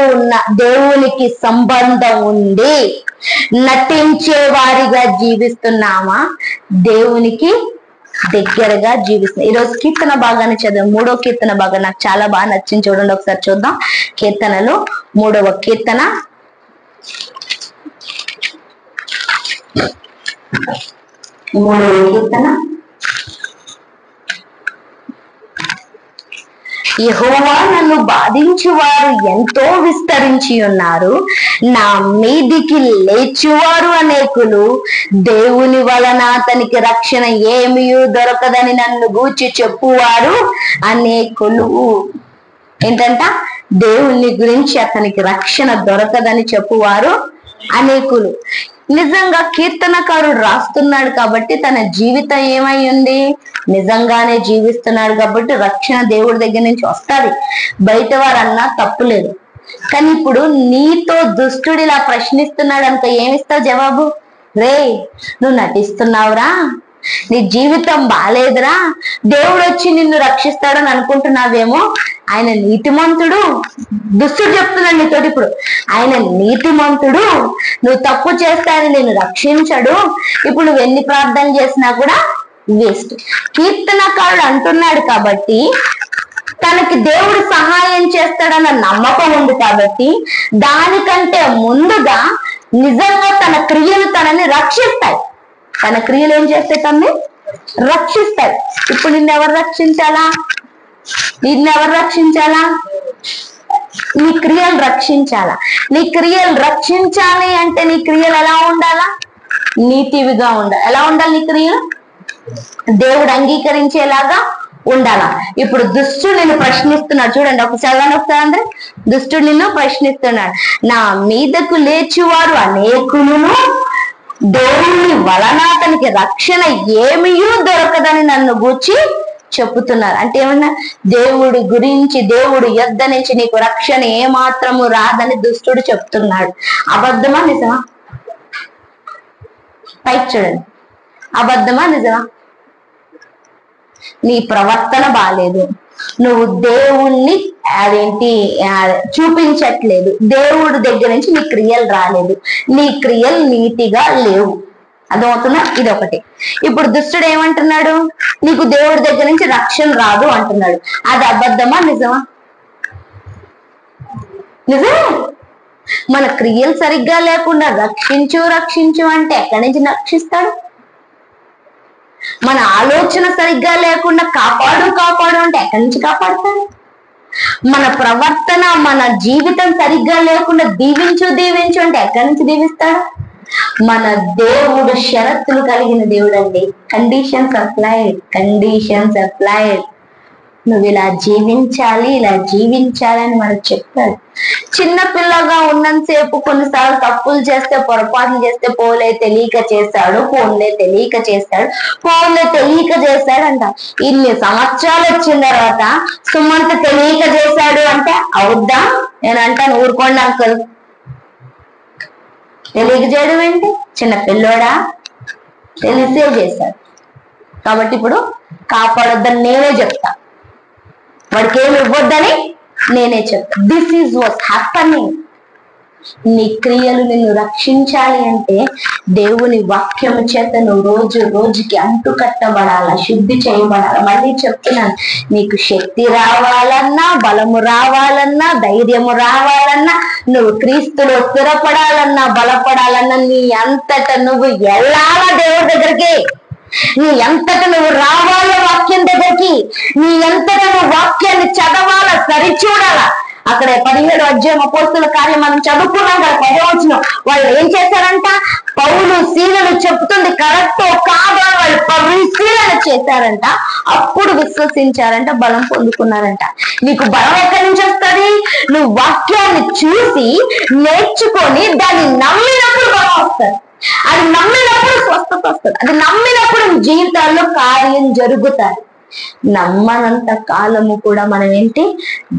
దేవునికి సంబంధం ఉంది, నటించే వారిగా జీవిస్తున్నామా, దేవునికి దగ్గరగా జీవిస్తున్నాం. ఈరోజు కీర్తన భాగాన్ని చదివాం. 3వ కీర్తన భాగం నాకు చాలా బాగా నచ్చింది. చూడండి ఒకసారి చూద్దాం. కీర్తనలు 3వ కీర్తన 3వ కీర్తన యెహోవా నన్ను బాధించువారు ఎంతో విస్తరించి ఉన్నారు, నా మీదికి లేచువారు అనేకులు. దేవుని వలన అతనికి రక్షణ ఏమీ దొరకదని నన్ను గూర్చి చెప్పువారు అనేకులు. ఏంటంట? దేవుని గురించి అతనికి రక్షణ దొరకదని చెప్పువారు అనేకులు. నిజంగా కీర్తనకారుడు రాస్తున్నాడు కాబట్టి తన జీవితం ఏమై ఉంది? నిజంగానే జీవిస్తున్నాడు కాబట్టి రక్షణ దేవుడి దగ్గర నుంచి వస్తుంది. బయట వారన్నా తప్పులేదు. కానీ ఇప్పుడు నీతో దుష్టుడు ఇలా ప్రశ్నిస్తున్నాడు అనుకో, ఏమిస్తావు జవాబు? రే, నువ్వు నటిస్తున్నావురా, నీ జీవితం బాలేదురా, దేవుడు వచ్చి నిన్ను రక్షిస్తాడని అనుకుంటున్నావేమో. ఆయన నీతిమంతుడు. దుష్టుడు చెప్తున్నాడు నీతోటి ఇప్పుడు, ఆయన నీతిమంతుడు, నువ్వు తప్పు చేస్తానని నేను రక్షించడు. ఇప్పుడు నువ్వు ఎన్ని ప్రార్థన చేసినా కూడా వేస్ట్. కీర్తనకారుడు అంటున్నాడు కాబట్టి తనకి దేవుడు సహాయం చేస్తాడన్న నమ్మకం ఉంది కాబట్టి దానికంటే ముందుగా నిజంగా తన క్రియలు తనని రక్షిస్తాయి. తన క్రియలు ఏం చేస్తాయి? తనని రక్షిస్తాయి. ఇప్పుడు నిన్నెవరు రక్షించాలా? నిన్నెవరు రక్షించాలా? నీ క్రియలు రక్షించాలా? నీ క్రియలు రక్షించాలి అంటే నీ క్రియలు ఎలా ఉండాలా? నీతివిగా ఉండాలి. ఎలా ఉండాలి నీ క్రియలు? దేవుడు అంగీకరించేలాగా ఉండాలా. ఇప్పుడు దుష్టుడు నిన్ను ప్రశ్నిస్తున్నాడు. చూడండి ఒకసారి అందరూ, దుష్టుడు నిన్ను ప్రశ్నిస్తున్నాడు. నా మీదకు లేచువారు అనేకులను, దేవుని వలన అతనికి రక్షణ ఏమీ దొరకదని నన్ను గూర్చి చెప్పుతున్నారు. అంటే ఏమన్నా? దేవుడి గురించి, దేవుడి యొద్ద నుంచి నీకు రక్షణ ఏమాత్రము రాదని దుష్టుడు చెప్తున్నాడు. అబద్ధమా నిజమా? పైకి చూడండి, అబద్ధమా నిజమా? నీ ప్రవర్తన బాలేదు, నువ్వు దేవుణ్ణి చూపించట్లేదు, దేవుడి దగ్గర నుంచి నీ క్రియలు రాలేదు, నీ క్రియలు నీతిగా లేవు. అర్థమవుతున్నా? ఇది ఒకటి. ఇప్పుడు దుష్టుడు ఏమంటున్నాడు? నీకు దేవుడి దగ్గర నుంచి రక్షణ రాదు అంటున్నాడు. అది అబద్ధమా నిజమా? నిజమే. మన క్రియలు సరిగ్గా లేకుండా రక్షించు అంటే ఎక్కడి నుంచి రక్షిస్తాడు? మన ఆలోచన సరిగ్గా లేకుండా కాపాడు అంటే ఎక్కడి నుంచి కాపాడుతాడు? మన ప్రవర్తన, మన జీవితం సరిగ్గా లేకుండా దీవించు అంటే ఎక్కడి నుంచి దీవిస్తాడు? మన దేవుడు షరతులు కలిగిన దేవుడు అండి. Conditions applied. నువ్వు ఇలా జీవించాలని మనకు చెప్పాడు. చిన్న పిల్లగా ఉన్నంతసేపు కొన్నిసార్లు తప్పులు చేస్తే, పొరపాట్లు చేస్తే పోలే తెలియక చేస్తాడు అంట. ఇన్ని సంవత్సరాలు వచ్చిన తర్వాత సుమంత్ తెలియక చేశాడు అంటే అవుద్దా? నేను అంటాను, ఊరుకోండి అంకుల్, తెలియక చేయడం ఏంటి? చిన్న పిల్లోడా? తెలిసే చేశాడు కాబట్టి ఇప్పుడు కాపాడొద్దని నేనే చెప్తా, వాడికి ఏమి ఇవ్వద్దని నేనే చెప్తా. This is what happening. నీ క్రియలు నిన్ను రక్షించాలి అంటే దేవుని వాక్యము చేత నువ్వు రోజు రోజుకి అంటుకట్టబడాల, శుద్ధి చేయబడాల. మళ్ళీ చెప్తున్నాను, నీకు శక్తి రావాలన్నా, బలము రావాలన్నా, ధైర్యము రావాలన్నా, నువ్వు క్రీస్తులో స్థిరపడాలన్నా, బలపడాలన్నా, నీ అంతట నువ్వు వెళ్ళాలా దేవుడి దగ్గరికి. నీ ఎంతట నువ్వు రావాల వాక్యం దగ్గరికి, నీ ఎంతట నువ్వు వాక్యాన్ని చదవాలా, సరిచూడాలా. అక్కడ 17వ అధ్యాయం అపోస్తలుల కార్యం మనం చదువుకున్నాం కదా, 10వ వచనం. వాళ్ళు ఏం చేశారంట? పౌలు శీలను చెప్తుంది కరెక్టో కాదో వాళ్ళు పరిశీలన చేశారంట. అప్పుడు విశ్వసించారంట, బలం పొందుకున్నారంట. నీకు బలం ఎక్కడి నుంచి వస్తుంది? నువ్వు వాక్యాన్ని చూసి నేర్చుకొని దాన్ని నమ్మినప్పుడు బలం వస్తుంది. అది నమ్మినప్పుడు స్వస్థత వస్తుంది. అది నమ్మినప్పుడు జీవితాల్లో కార్యం జరుగుతాయి. నమ్మనంత కాలము కూడా మనం ఏంటి?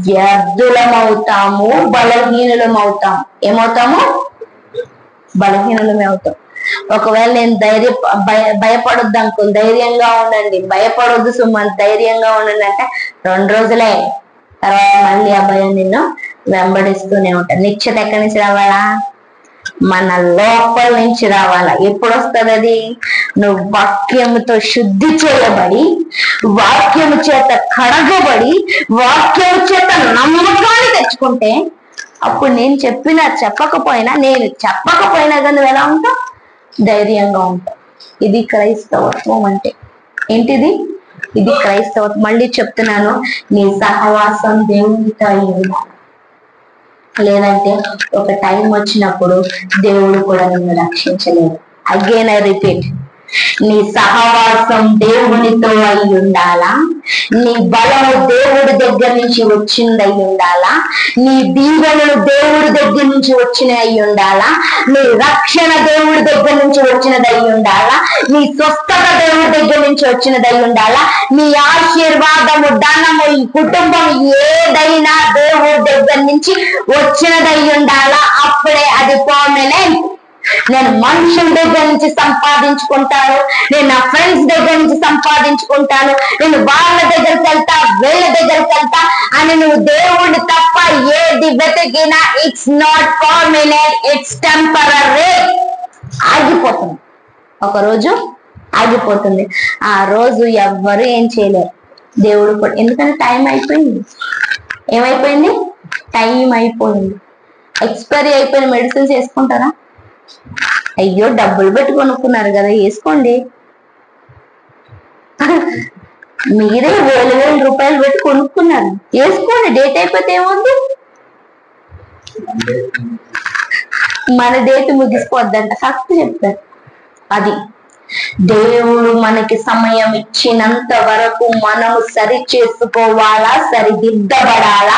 వ్యర్థులమవుతాము, బలహీనులమవుతాము. ఏమవుతాము? బలహీనులమే అవుతాం. ఒకవేళ నేను భయపడొద్దు అనుకో, ధైర్యంగా ఉండండి, భయపడొద్దు సుమంత్, ధైర్యంగా ఉండండి అంటే 2 రోజులే, తర్వాత మళ్ళీ ఆ భయం నిన్ను వెంబడిస్తూనే ఉంటాను. నిశ్చత ఎక్కడి నుంచి రావాలా? మన లోపల నుంచి రావాలా. ఎప్పుడు వస్తుంది అది? నువ్వు వాక్యముతో శుద్ధి చేయబడి, వాక్యము చేత కడగబడి, వాక్యము చేత నమ్మకాన్ని తెచ్చుకుంటే అప్పుడు నేను చెప్పకపోయినా కానీ నువ్వు ఎలా ఉంటావు? ధైర్యంగా ఉంటావు. ఇది క్రైస్తవత్వం అంటే ఏంటిది? ఇది క్రైస్తవ. మళ్ళీ చెప్తున్నాను, నీ సహవాసం దేవునితో అయి ఉండాలి. లేదంటే ఒక టైం వచ్చినప్పుడు దేవుడు కూడా నిన్ను రక్షించలేదు. అగైన్ ఐ రిపీట్, నీ సహవాసం దేవునితో అయి ఉండాలా, నీ బలము దేవుడి దగ్గర నుంచి వచ్చింది అయి ఉండాలా, నీ దీవెనలు దేవుడి దగ్గర నుంచి వచ్చినవి అయి ఉండాలా, నీ రక్షణ దేవుడి దగ్గర నుంచి వచ్చినది అయి ఉండాలా, నీ స్వస్థత దేవుడి దగ్గర నుంచి వచ్చినది అయి ఉండాలా, నీ ఆశీర్వాదము, ధనము, ఈ కుటుంబం ఏదైనా దేవుడి దగ్గర నుంచి వచ్చినది అయి ఉండాలా. అప్పుడే అది పర్మనెంట్. నేను మనుషుల దగ్గర నుంచి సంపాదించుకుంటాను, నేను నా ఫ్రెండ్స్ దగ్గర నుంచి సంపాదించుకుంటాను, నేను వాళ్ళ దగ్గరికి వెళ్తా, వీళ్ళ దగ్గరికి వెళ్తా అని నువ్వు దేవుడిని తప్ప ఏది వెతికినా it's not permanent, it's temporary. ఆగిపోతుంది, ఒకరోజు ఆగిపోతుంది. ఆ రోజు ఎవ్వరు ఏం చేయలేరు, దేవుడు కూడా. ఎందుకంటే టైం అయిపోయింది. ఏమైపోయింది? టైం అయిపోయింది. ఎక్స్పైరీ అయిపోయిన మెడిసిన్స్ వేసుకుంటారా? అయ్యో, డబ్బులు పెట్టి కొనుక్కున్నారు కదా, వేసుకోండి. మీరే వేల రూపాయలు పెట్టి కొనుక్కున్నారు, వేసుకోండి. డేట్ అయిపోతే ఏముంది? మన డేట్ ముగిసిపోద్దంట, ఫస్ట్ చెప్తారు. అది దేవుడు మనకి సమయం ఇచ్చినంత వరకు మనము సరి చేసుకోవాలా, సరిదిద్దబడాలా.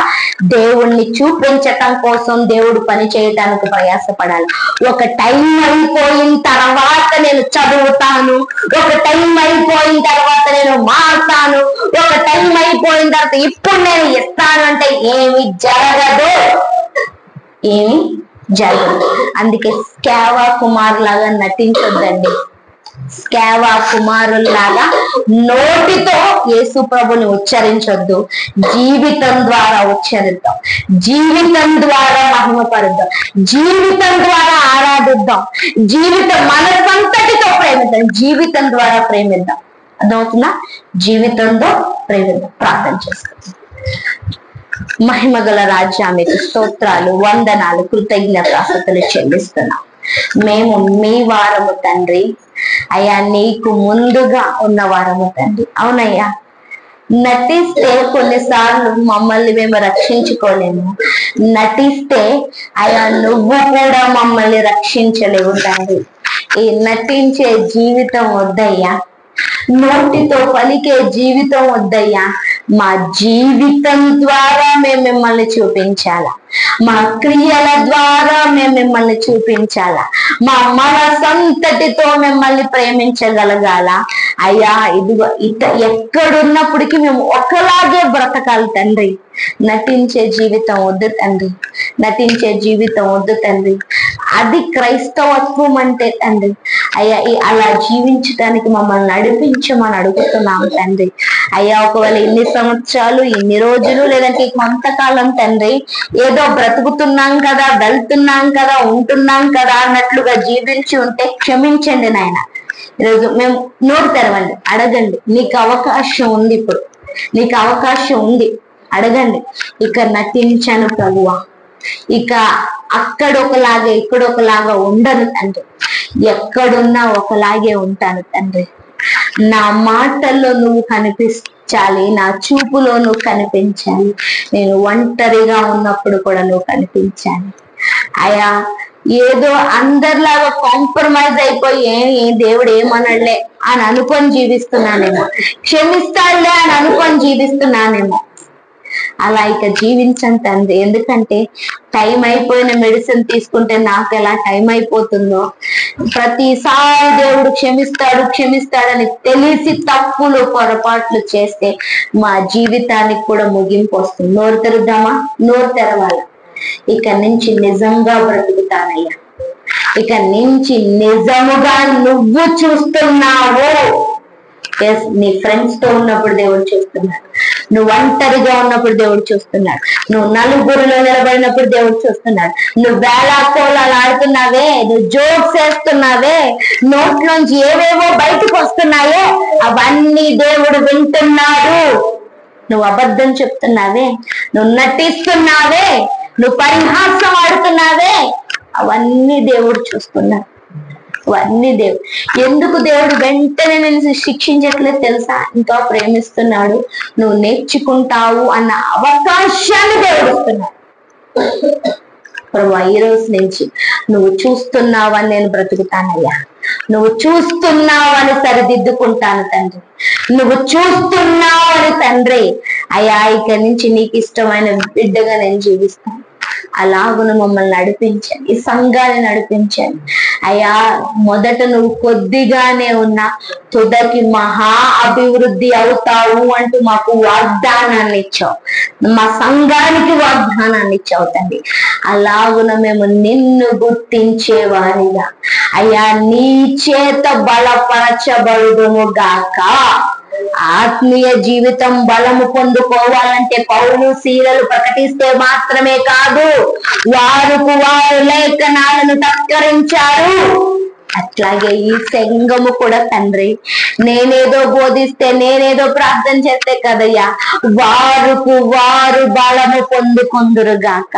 దేవుణ్ణి చూపించటం కోసం దేవుడు పని చేయటానికి ప్రయాసపడాలి. ఒక టైం అయిపోయిన తర్వాత నేను చదువుతాను, ఒక టైం అయిపోయిన తర్వాత నేను మారుతాను, ఒక టైం అయిపోయిన తర్వాత ఇప్పుడు నేను ఇస్తాను అంటే ఏమి జరగదు, ఏమి జరగదు. అందుకే స్కేవా కుమార్ లాగా నటించొద్దండి. స్కేవా కుమారుల్లాగా నోటితో యేసు ప్రభుని ఉచ్చరించొద్దు, జీవితం ద్వారా ఉచ్చరిద్దాం, జీవితం ద్వారా మహిమపరుద్దాం, జీవితం ద్వారా ఆరాధిద్దాం, జీవితం మనసంతటితో ప్రేమిద్దాం, జీవితం ద్వారా ప్రేమిద్దాం. అర్థమవుతుందా? జీవితంతో ప్రేమిద్దాం. ప్రార్థన చేసుకుందాం. మహిమగల రాజ్యానికి స్తోత్రాలు, వందనాలు, కృతజ్ఞతాస్తుతులు చెల్లిస్తున్నాం. మేము మీ వారము తండ్రి. అయ్యా, నీకు ముందుగా ఉన్న వారము తండ్రి. అవునయ్యా, నటిస్తే కొన్నిసార్లు మమ్మల్ని మేము రక్షించుకోలేము. నటిస్తే అయ్యా నువ్వు కూడా మమ్మల్ని రక్షించలేవు తండ్రి. ఈ నటించే జీవితం వద్దయ్యా, నోటితో పలికే జీవితం వద్దయ్యా. మా జీవితం ద్వారా మేము మిమ్మల్ని చూపించాలా, మా క్రియల ద్వారా మేము మిమ్మల్ని చూపించాలా, మా మనసంతటితో మిమ్మల్ని ప్రేమించగలగాల. అయ్యా, ఇదిగో ఎక్కడున్నప్పటికీ మేము ఒకలాగే బ్రతకాలి తండ్రి. నటించే జీవితం వద్దు తండ్రి, నటించే జీవితం వద్దు తండ్రి. అది క్రైస్తవత్వం అంటే తండ్రి. అయ్యా, అలా జీవించడానికి మమ్మల్ని నడిపించమని అడుగుతున్నాము తండ్రి. అయ్యా, ఒకవేళ ఇన్ని సంవత్సరాలు, ఇన్ని రోజులు, లేదంటే కొంతకాలం తండ్రి ఏదో బ్రతుకుతున్నాం కదా, వెళ్తున్నాం కదా, ఉంటున్నాం కదా అన్నట్లుగా జీవించి ఉంటే క్షమించండి నాయన. ఈరోజు మేము నోరు తెరవండి, అడగండి. నీకు అవకాశం ఉంది, ఇప్పుడు నీకు అవకాశం ఉంది, అడగండి. ఇక నటించను ప్రభువా, ఇక అక్కడ ఒకలాగా ఇక్కడ ఒకలాగా ఉండను తండ్రి, ఎక్కడున్నా ఒకలాగే ఉంటాను తండ్రి. నా మాటల్లో నువ్వు కనిపించాలి, నా చూపులో నువ్వు కనిపించాలి, నేను ఒంటరిగా ఉన్నప్పుడు కూడా నువ్వు కనిపించాలి. అయా, ఏదో అందరిలాగా కాంప్రమైజ్ అయిపోయి దేవుడు ఏమనలే అని అనుకొని జీవిస్తున్నానేమో, క్షమిస్తాడులే అని అనుకొని జీవిస్తున్నానేమో. అలా ఇక జీవించండి తండ్రి. ఎందుకంటే టైం అయిపోయిన మెడిసిన్ తీసుకుంటే నాకు ఎలా టైం అయిపోతుందో, ప్రతిసారి దేవుడు క్షమిస్తాడు క్షమిస్తాడని తెలిసి తప్పులు పొరపాట్లు చేస్తే మా జీవితానికి కూడా ముగింపు వస్తుంది. నోరు తెరుద్దామా? నోరు తెరవాలి. ఇక నుంచి నిజంగా బ్రతుకుతానయ్యా, ఇక నుంచి నిజముగా నువ్వు చూస్తున్నావు. నీ ఫ్రెండ్స్ తో ఉన్నప్పుడు దేవుడు చూస్తున్నాడు, నువ్వు ఒంటరిగా ఉన్నప్పుడు దేవుడు చూస్తున్నాడు, నువ్వు నలుగురిలో నిలబడినప్పుడు దేవుడు చూస్తున్నాడు, నువ్వు వేళాకోళాలు ఆడుతున్నావే, నువ్వు జోక్స్ వేస్తున్నావే, నోట్లోంచి ఏవేవో బయటకు వస్తున్నాయో అవన్నీ దేవుడు వింటున్నాడు. నువ్వు అబద్ధం చెప్తున్నావే, నువ్వు నటిస్తున్నావే, నువ్వు పరిహాసం ఆడుతున్నావే, అవన్నీ దేవుడు చూస్తున్నాడు. ఇవన్నీ దేవుడు. ఎందుకు దేవుడు వెంటనే నేను శిక్షించట్లేదు తెలుసా? ఇంకా ప్రేమిస్తున్నాడు, నువ్వు నేర్చుకుంటావు అన్న అవకాశాన్ని దేవుడు ఇస్తున్నాడు. ప్రభా, ఈ రోజు నుంచి నువ్వు చూస్తున్నావని నేను బ్రతుకుతానయ్యా, నువ్వు చూస్తున్నావని సరిదిద్దుకుంటాను తండ్రి, నువ్వు చూస్తున్నావని తండ్రి అయ్యా ఇక్కడి నుంచి నీకు ఇష్టమైన బిడ్డగా నేను జీవిస్తాను. అలాగును మమ్మల్ని నడిపించండి, ఈ సంఘాన్ని నడిపించండి అయ్యా. మొదట నువ్వు కొద్దిగానే ఉన్నా తుదకి మహా అభివృద్ధి అవుతావు అంటూ మాకు వాగ్దానాన్ని ఇచ్చావు, మా సంఘానికి వాగ్దానాన్ని ఇచ్చావు తండ్రి. అలాగున మేము నిన్ను గుర్తించే వారిగా అయ్యా నీ చేత బలపరచబడుదుము గాక. ఆత్మీయ జీవితం బలము పొందుకోవాలంటే పౌలు శీలలు ప్రకటిస్తే మాత్రమే కాదు, వారు లేఖనాలను తస్కరించారు. అట్లాగే ఈ సంఘము కూడా తండ్రి, నేనేదో బోధిస్తే నేనేదో ప్రార్థన చేస్తే కదయ్యా, వారు బలము పొందుకొందురుగాక,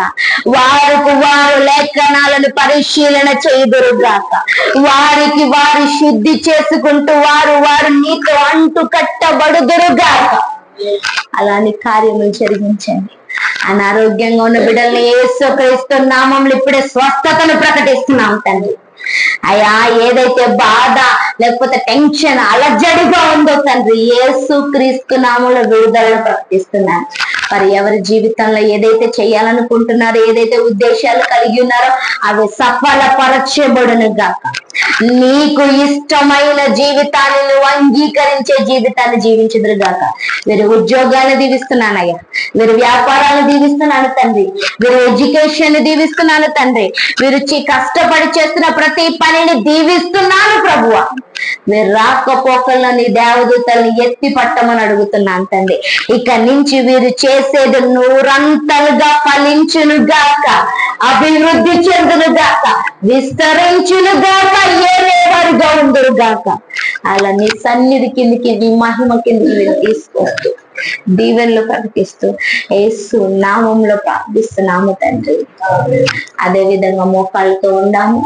వారు లేఖనాలను పరిశీలన చేయుదురుగాక, వారికి వారు శుద్ధి చేసుకుంటూ వారు నీతో అంటు కట్టబడుదురుగాక. అలాని కార్యములు జరిగించండి. అనారోగ్యంగా ఉన్న బిడ్డల్ని యేసుక్రీస్తు నామములో ఇప్పుడే స్వస్థతను ప్రకటిస్తున్నాం తండ్రి. అయ్యా ఏదైతే బాధ లేకపోతే టెన్షన్ అలజడిగా ఉందో తండ్రి, యేసుక్రీస్తు నామములో విడుదలను ప్రకటిస్తున్నాను. మరి ఎవరి జీవితంలో ఏదైతే చేయాలనుకుంటున్నారో, ఏదైతే ఉద్దేశాలు కలిగి ఉన్నారో అవి సఫలపరచబడును గాక. నీకు ఇష్టమైన జీవితాన్ని నువ్వు అంగీకరించే జీవితాన్ని జీవించుదురు గాక. వీరి ఉద్యోగాన్ని దీవిస్తున్నానయ్యా, వీరి వ్యాపారాలు దీవిస్తున్నాను తండ్రి, వీరి ఎడ్యుకేషన్ దీవిస్తున్నాను తండ్రి, వీరు కష్టపడి చేస్తున్న ప్రతి పనిని దీవిస్తున్నాను ప్రభువా. వీరు రాకపోకల్లో నీ దేవదూతల్ని ఎత్తి పట్టమని అడుగుతున్నాను తండ్రి. ఇక నుంచి వీరు చేసేది నూరంతలుగా ఫలించును గాక, అభివృద్ధి చెందును గాక, విస్తరించును గాక, ఏలేవారుగా ఉందురు గాక. అలా నీ సన్నిధి కిందికి, నీ మహిమ కిందికి వీరు తీసుకొస్తూ దీవెనలు ప్రకటిస్తూ యేసు నామంలో ప్రార్థిస్తున్నాము తండ్రి. అదే విధంగా మోకాళ్ళతో ఉందాము.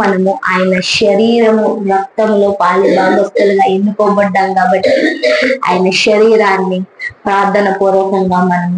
మనము ఆయన శరీరము రక్తంలో పాలి భాగస్తులుగా ఎన్నుకోబడ్డాం కాబట్టి ఆయన శరీరాన్ని ప్రార్థన పూర్వకంగా మనం